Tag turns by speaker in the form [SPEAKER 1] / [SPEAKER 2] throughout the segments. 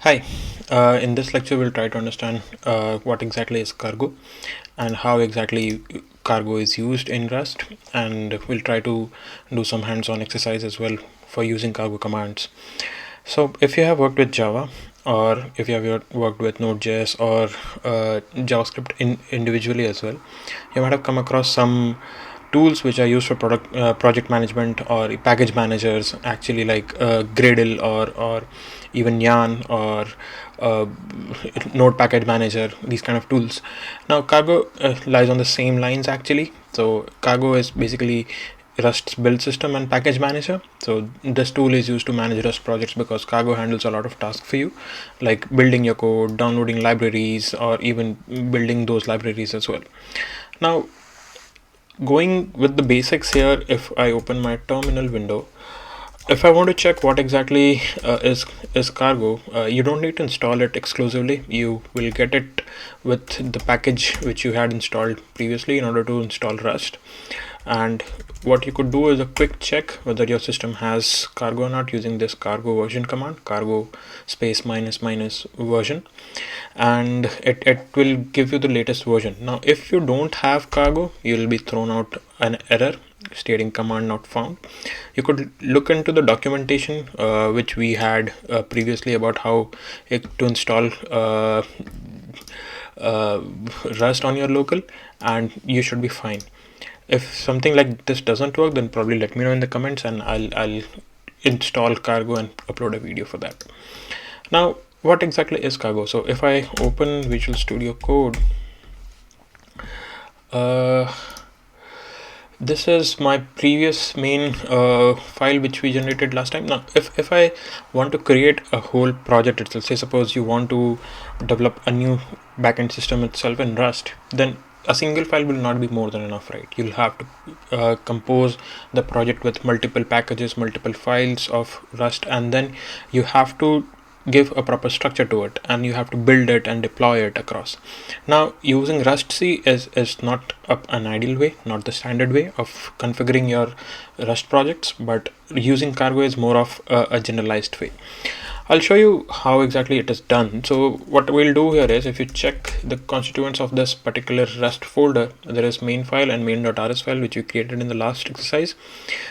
[SPEAKER 1] Hi, in this lecture we'll try to understand what exactly is cargo and how exactly cargo is used in Rust, and we'll try to do some hands-on exercise as well for using cargo commands. So if you have worked with Java, or if you have worked with Node.js or JavaScript individually as well, you might have come across some tools which are used for project management or package managers, actually, like Gradle or even Yarn or uh, Node Package Manager, these kind of tools. Now Cargo lies on the same lines actually. So Cargo is basically Rust's build system and package manager. So this tool is used to manage Rust projects because Cargo handles a lot of tasks for you, like building your code, downloading libraries, or even building those libraries as well. Now, going with the basics here, if I open my terminal window, if I want to check what exactly is Cargo, you don't need to install it exclusively. You will get it with the package which you had installed previously in order to install Rust. And what you could do is a quick check whether your system has Cargo or not using this cargo version command, cargo space minus minus version, and it will give you the latest version. Now if you don't have Cargo, you will be thrown out an error stating command not found. You could look into the documentation which we had previously about how to install uh, Rust on your local, and you should be fine. If something like this doesn't work, then probably let me know in the comments, and I'll install Cargo and upload a video for that. Now, what exactly is Cargo? So if I open Visual Studio Code, this is my previous main file which we generated last time. Now if I want to create a whole project itself, say suppose you want to develop a new backend system itself in Rust, then a single file will not be more than enough, right? You'll have to compose the project with multiple packages, multiple files of Rust, and then you have to give a proper structure to it, and you have to build it and deploy it across. Now using rustc is not an ideal way, not the standard way of configuring your Rust projects, but using Cargo is more of a generalized way. I'll show you how exactly it is done. So what we'll do here is, if you check the constituents of this particular Rust folder, there is main file and main.rs file which we created in the last exercise.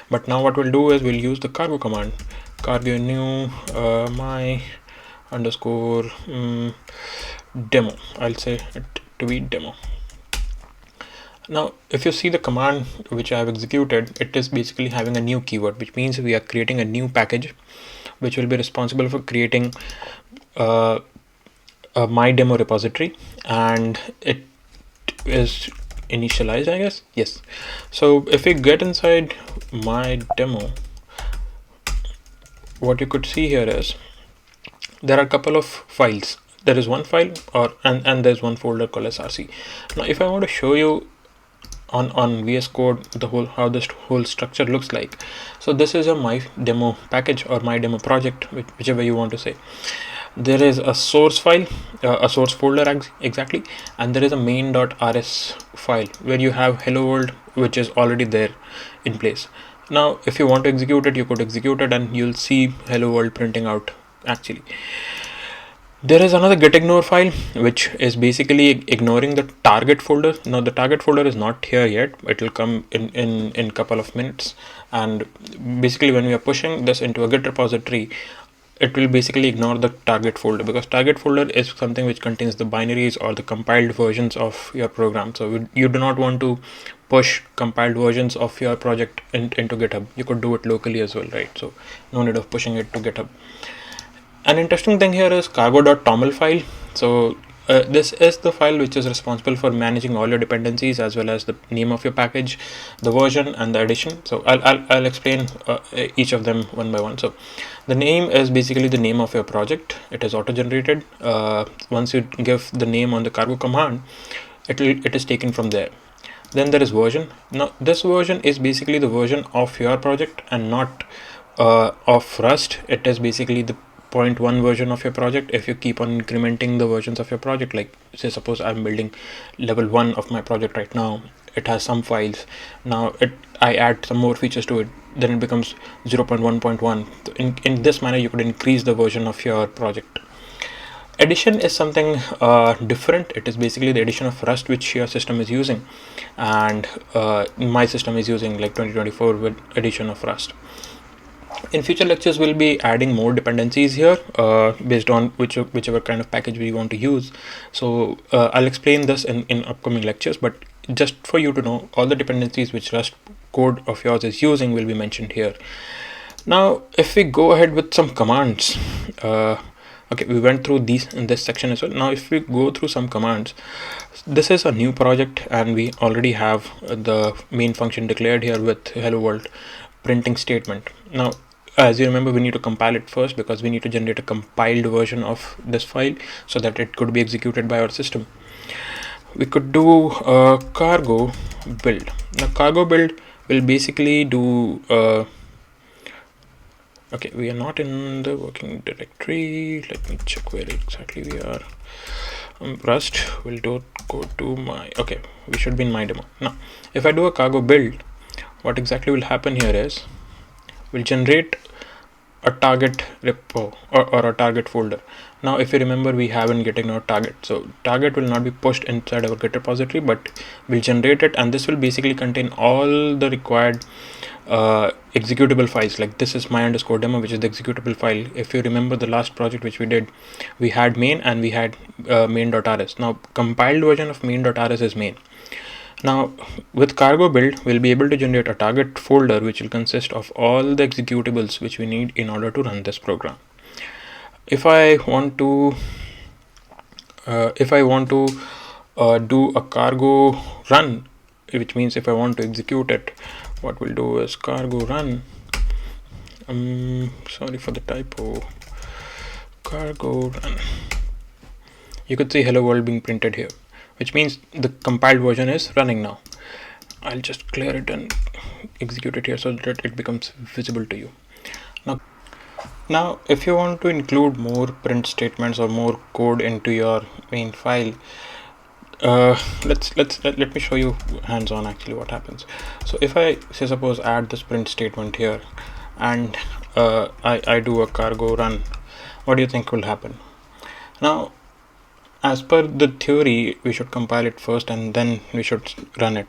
[SPEAKER 1] But now what we'll do is we'll use the cargo command, cargo new my underscore demo. I'll say it to be demo. Now if you see the command which I have executed, it is basically having a new keyword, which means we are creating a new package which will be responsible for creating a my demo repository, and it is initialized, I guess. Yes. So if we get inside my demo, what you could see here is there are a couple of files. There is one file and there's one folder called src. Now if I want to show you on VS Code the whole how this whole structure looks like, so this is a my demo package or my demo project, whichever you want to say. There is a source file, a source folder exactly, and there is a main.rs file where you have hello world, which is already there in place. Now if you want to execute it, you could execute it and you'll see hello world printing out actually. There is another getignore file which is basically ignoring the target folder. Now the target folder is not here yet, it will come in couple of minutes, and basically when we are pushing this into a git repository, it will basically ignore the target folder, because target folder is something which contains the binaries or the compiled versions of your program. So you do not want to push compiled versions of your project into GitHub. You could do it locally as well, right? So no need of pushing it to GitHub. An interesting thing here is Cargo.toml file. So this is the file which is responsible for managing all your dependencies, as well as the name of your package, the version, and the edition. So I'll explain each of them one by one. So the name is basically the name of your project. It is auto-generated. Once you give the name on the cargo command, it is taken from there. Then there is version. Now this version is basically the version of your project and not of Rust. It is basically the 0.1 version of your project. If you keep on incrementing the versions of your project, like say suppose I'm building level 1 of my project right now, it has some files. Now I add some more features to it, then it becomes 0.1.1. In this manner you could increase the version of your project. Addition is something different. It is basically the addition of Rust which your system is using, and my system is using like 2024 with addition of Rust. In future lectures, we'll be adding more dependencies here based on whichever kind of package we want to use. So I'll explain this in upcoming lectures, but just for you to know, all the dependencies which Rust code of yours is using will be mentioned here. Now, if we go ahead with some commands, okay, we went through these in this section as well. Now, if we go through some commands, this is a new project and we already have the main function declared here with hello world printing statement. Now, as you remember, we need to compile it first because we need to generate a compiled version of this file so that it could be executed by our system. We could do a cargo build. Now, cargo build will basically do okay, we are not in the working directory. Let me check where exactly we are. Rust will do go to my, okay, we should be in my demo. Now, if I do a cargo build, what exactly will happen here is we'll generate a target repo or a target folder. Now, if you remember, we have in getting our target. So target will not be pushed inside our Git repository, but we'll generate it, and this will basically contain all the required executable files. Like this is my underscore demo, which is the executable file. If you remember the last project which we did, we had main and we had main.rs. Now, compiled version of main.rs is main. Now, with cargo build, we'll be able to generate a target folder which will consist of all the executables which we need in order to run this program. If I want to do a cargo run, which means if I want to execute it, what we'll do is cargo run. Sorry for the typo. Cargo run. You could see hello world being printed here, which means the compiled version is running now. I'll just clear it and execute it here so that it becomes visible to you. Now, if you want to include more print statements or more code into your main file, let me show you hands-on actually what happens. So if I say suppose add this print statement here and I do a cargo run, what do you think will happen? Now, as per the theory, we should compile it first and then we should run it.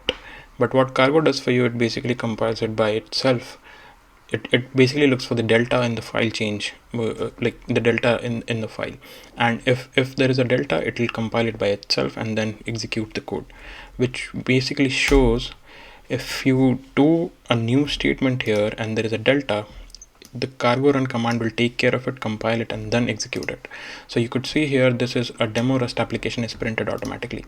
[SPEAKER 1] But what cargo does for you, it basically compiles it by itself. It basically looks for the delta in the file change, like the delta in the file, and if there is a delta, it will compile it by itself and then execute the code, which basically shows if you do a new statement here and there is a delta, the cargo run command will take care of it, compile it, and then execute it. So you could see here, this is a demo Rust application is printed automatically.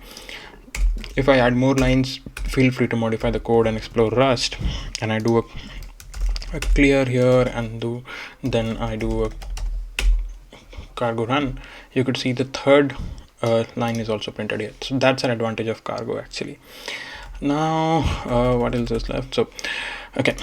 [SPEAKER 1] If I add more lines, feel free to modify the code and explore Rust, and I do a clear here and then I do a cargo run, you could see the third line is also printed here. So that's an advantage of cargo actually. Now what else is left? So okay,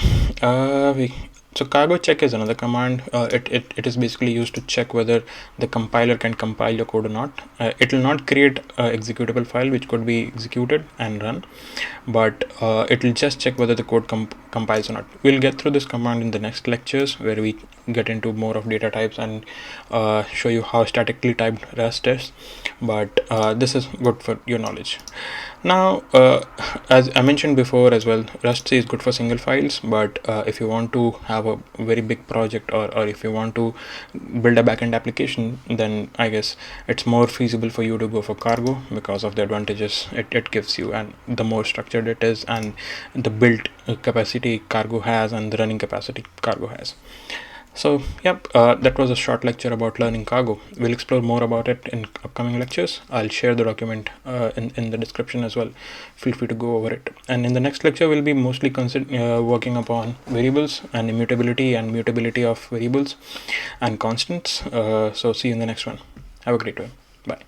[SPEAKER 1] so cargo check is another command. It is basically used to check whether the compiler can compile your code or not. It will not create an executable file which could be executed and run, but it will just check whether the code compiles or not. We'll get through this command in the next lectures where we get into more of data types and show you how statically typed Rust is, but this is good for your knowledge. Now, as I mentioned before as well, rustc is good for single files, but if you want to have a very big project or if you want to build a backend application, then I guess it's more feasible for you to go for cargo because of the advantages it gives you, and the more structured it is, and the build capacity cargo has and the running capacity cargo has. So yep, that was a short lecture about learning cargo. We'll explore more about it in upcoming lectures. I'll share the document in the description as well. Feel free to go over it. And in the next lecture, we'll be mostly working upon variables and immutability and mutability of variables and constants. So see you in the next one. Have a great one. Bye.